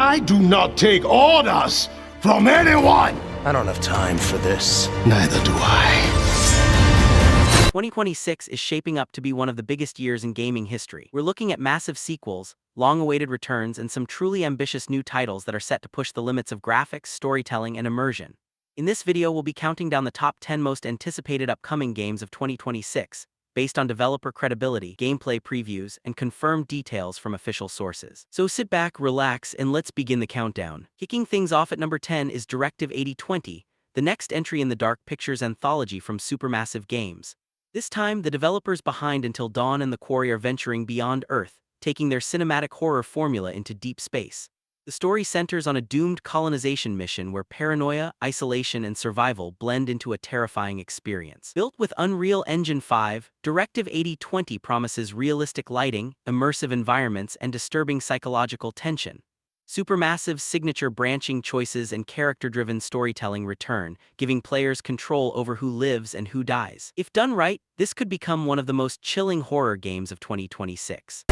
I do not take orders from anyone! I don't have time for this. Neither do I. 2026 is shaping up to be one of the biggest years in gaming history. We're looking at massive sequels, long-awaited returns, and some truly ambitious new titles that are set to push the limits of graphics, storytelling, and immersion. In this video, we'll be counting down the top 10 most anticipated upcoming games of 2026, based on developer credibility, gameplay previews, and confirmed details from official sources. So sit back, relax, and let's begin the countdown. Kicking things off at number 10 is Directive 8020, the next entry in the Dark Pictures anthology from Supermassive Games. This time, the developers behind Until Dawn and The Quarry are venturing beyond Earth, taking their cinematic horror formula into deep space. The story centers on a doomed colonization mission where paranoia, isolation, and survival blend into a terrifying experience. Built with Unreal Engine 5, Directive 8020 promises realistic lighting, immersive environments, and disturbing psychological tension. Supermassive's signature branching choices and character-driven storytelling return, giving players control over who lives and who dies. If done right, this could become one of the most chilling horror games of 2026.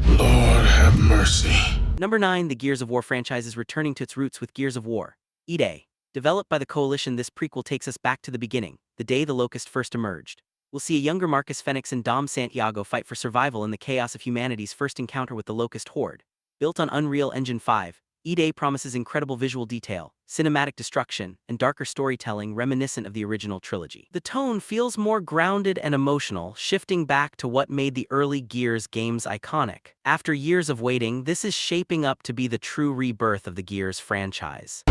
Lord have mercy. Number 9, the Gears of War franchise is returning to its roots with Gears of War. E-Day. Developed by the Coalition, this prequel takes us back to the beginning, the day the Locust first emerged. We'll see a younger Marcus Fenix and Dom Santiago fight for survival in the chaos of humanity's first encounter with the Locust Horde. Built on Unreal Engine 5, E-Day promises incredible visual detail, cinematic destruction, and darker storytelling reminiscent of the original trilogy. The tone feels more grounded and emotional, shifting back to what made the early Gears games iconic. After years of waiting, this is shaping up to be the true rebirth of the Gears franchise.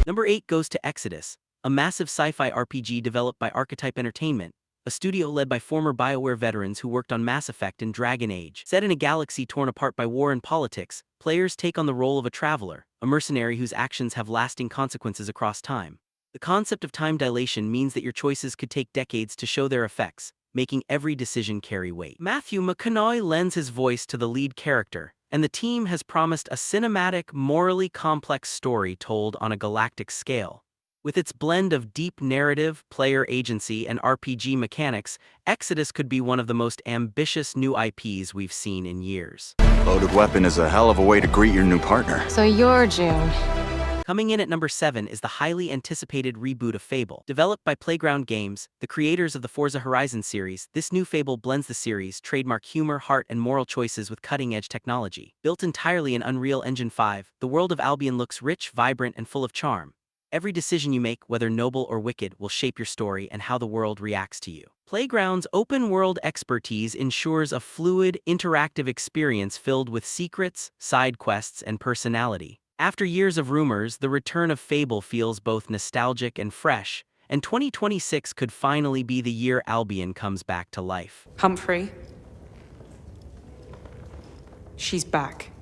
Number 8 goes to Exodus, a massive sci-fi RPG developed by Archetype Entertainment, a studio led by former BioWare veterans who worked on Mass Effect and Dragon Age. Set in a galaxy torn apart by war and politics, players take on the role of a traveler, a mercenary whose actions have lasting consequences across time. The concept of time dilation means that your choices could take decades to show their effects, making every decision carry weight. Matthew McConaughey lends his voice to the lead character, and the team has promised a cinematic, morally complex story told on a galactic scale. With its blend of deep narrative, player agency, and RPG mechanics, Exodus could be one of the most ambitious new IPs we've seen in years. Loaded weapon is a hell of a way to greet your new partner. So you're June. Coming in at number 7 is the highly anticipated reboot of Fable. Developed by Playground Games, the creators of the Forza Horizon series, this new Fable blends the series' trademark humor, heart, and moral choices with cutting-edge technology. Built entirely in Unreal Engine 5, the world of Albion looks rich, vibrant, and full of charm. Every decision you make, whether noble or wicked, will shape your story and how the world reacts to you. Playground's open-world expertise ensures a fluid, interactive experience filled with secrets, side quests, and personality. After years of rumors, the return of Fable feels both nostalgic and fresh, and 2026 could finally be the year Albion comes back to life. Humphrey. She's back.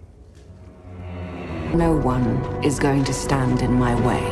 No one is going to stand in my way.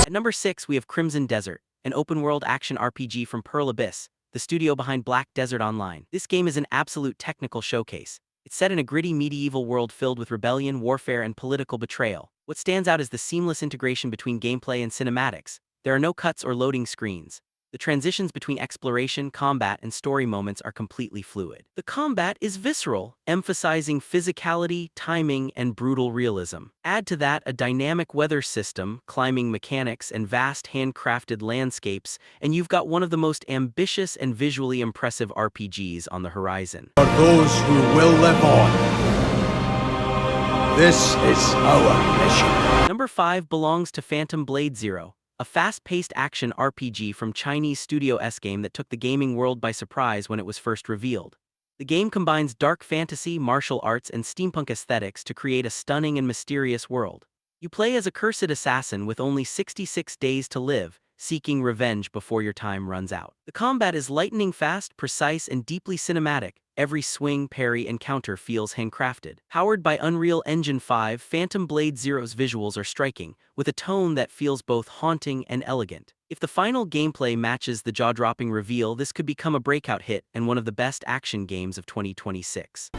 At number 6, we have Crimson Desert, an open-world action RPG from Pearl Abyss, the studio behind Black Desert Online. This game is an absolute technical showcase. It's set in a gritty medieval world filled with rebellion, warfare, and political betrayal. What stands out is the seamless integration between gameplay and cinematics. There are no cuts or loading screens. The transitions between exploration, combat, and story moments are completely fluid. The combat is visceral, emphasizing physicality, timing, and brutal realism. Add to that a dynamic weather system, climbing mechanics, and vast handcrafted landscapes, and you've got one of the most ambitious and visually impressive RPGs on the horizon. For those who will live on, this is our mission. Number 5 belongs to Phantom Blade Zero, a fast-paced action RPG from Chinese Studio S-Game that took the gaming world by surprise when it was first revealed. The game combines dark fantasy, martial arts, and steampunk aesthetics to create a stunning and mysterious world. You play as a cursed assassin with only 66 days to live, seeking revenge before your time runs out. The combat is lightning fast, precise, and deeply cinematic. Every swing, parry, and counter feels handcrafted. Powered by Unreal Engine 5, Phantom Blade Zero's visuals are striking, with a tone that feels both haunting and elegant. If the final gameplay matches the jaw-dropping reveal, this could become a breakout hit and one of the best action games of 2026.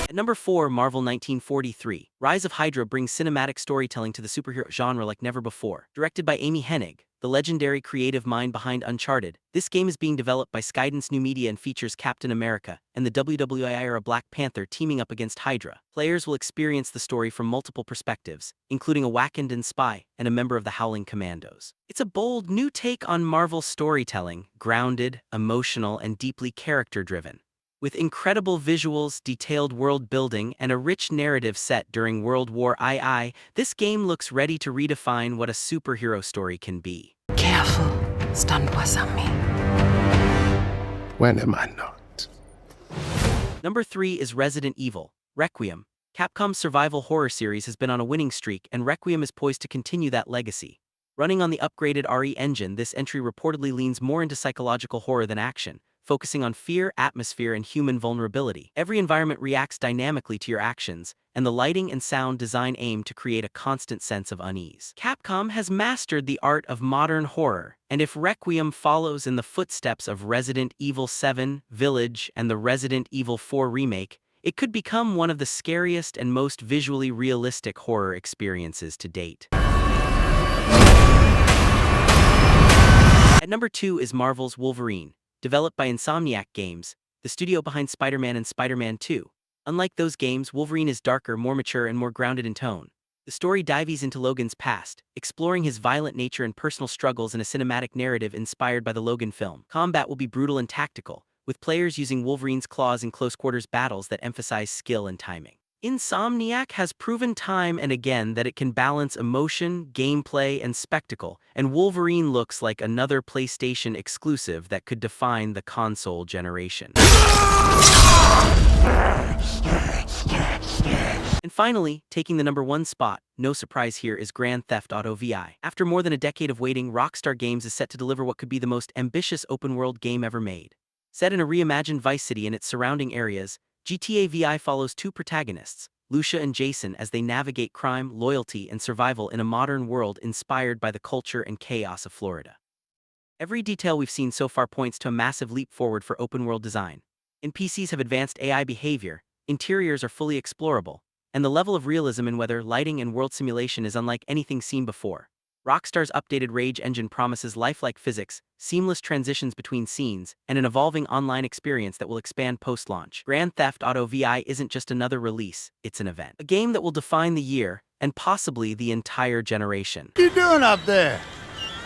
At number 4, Marvel 1943. Rise of Hydra brings cinematic storytelling to the superhero genre like never before. Directed by Amy Hennig, the legendary creative mind behind Uncharted, this game is being developed by Skydance New Media and features Captain America and the WWE-era Black Panther teaming up against Hydra. Players will experience the story from multiple perspectives, including a Wakandan spy and a member of the Howling Commandos. It's a bold, new take on Marvel storytelling, grounded, emotional, and deeply character-driven. With incredible visuals, detailed world building, and a rich narrative set during World War II, this game looks ready to redefine what a superhero story can be. Careful. Stand by me. When am I not? Number 3 is Resident Evil, Requiem. Capcom's survival horror series has been on a winning streak, and Requiem is poised to continue that legacy. Running on the upgraded RE engine, this entry reportedly leans more into psychological horror than action, focusing on fear, atmosphere, and human vulnerability. Every environment reacts dynamically to your actions, and the lighting and sound design aim to create a constant sense of unease. Capcom has mastered the art of modern horror, and if Requiem follows in the footsteps of Resident Evil 7, Village, and the Resident Evil 4 remake, it could become one of the scariest and most visually realistic horror experiences to date. At number 2 is Marvel's Wolverine. Developed by Insomniac Games, the studio behind Spider-Man and Spider-Man 2. Unlike those games, Wolverine is darker, more mature, and more grounded in tone. The story dives into Logan's past, exploring his violent nature and personal struggles in a cinematic narrative inspired by the Logan film. Combat will be brutal and tactical, with players using Wolverine's claws in close-quarters battles that emphasize skill and timing. Insomniac has proven time and again that it can balance emotion, gameplay, and spectacle, and Wolverine looks like another PlayStation exclusive that could define the console generation. And finally, taking the number 1 spot, no surprise here, is Grand Theft Auto VI. After more than a decade of waiting, Rockstar Games is set to deliver what could be the most ambitious open-world game ever made. Set in a reimagined Vice City and its surrounding areas, GTA VI follows 2 protagonists, Lucia and Jason, as they navigate crime, loyalty, and survival in a modern world inspired by the culture and chaos of Florida. Every detail we've seen so far points to a massive leap forward for open-world design. NPCs have advanced AI behavior, interiors are fully explorable, and the level of realism in weather, lighting, and world simulation is unlike anything seen before. Rockstar's updated Rage engine promises lifelike physics, seamless transitions between scenes, and an evolving online experience that will expand post-launch. Grand Theft Auto VI isn't just another release, it's an event. A game that will define the year, and possibly the entire generation. What you doing up there?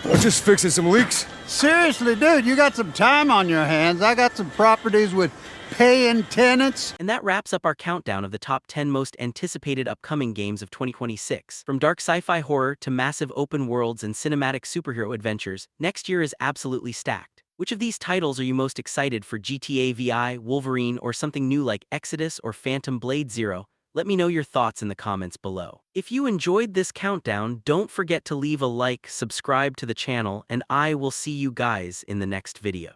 I'm just fixing some leaks. Seriously, dude, you got some time on your hands. I got some properties with paying tenants. And that wraps up our countdown of the top 10 most anticipated upcoming games of 2026. From dark sci-fi horror to massive open worlds and cinematic superhero adventures, next year is absolutely stacked. Which of these titles are you most excited for? GTA VI, Wolverine, or something new like Exodus or Phantom Blade Zero? Let me know your thoughts in the comments below. If you enjoyed this countdown, don't forget to leave a like, subscribe to the channel, and I will see you guys in the next video.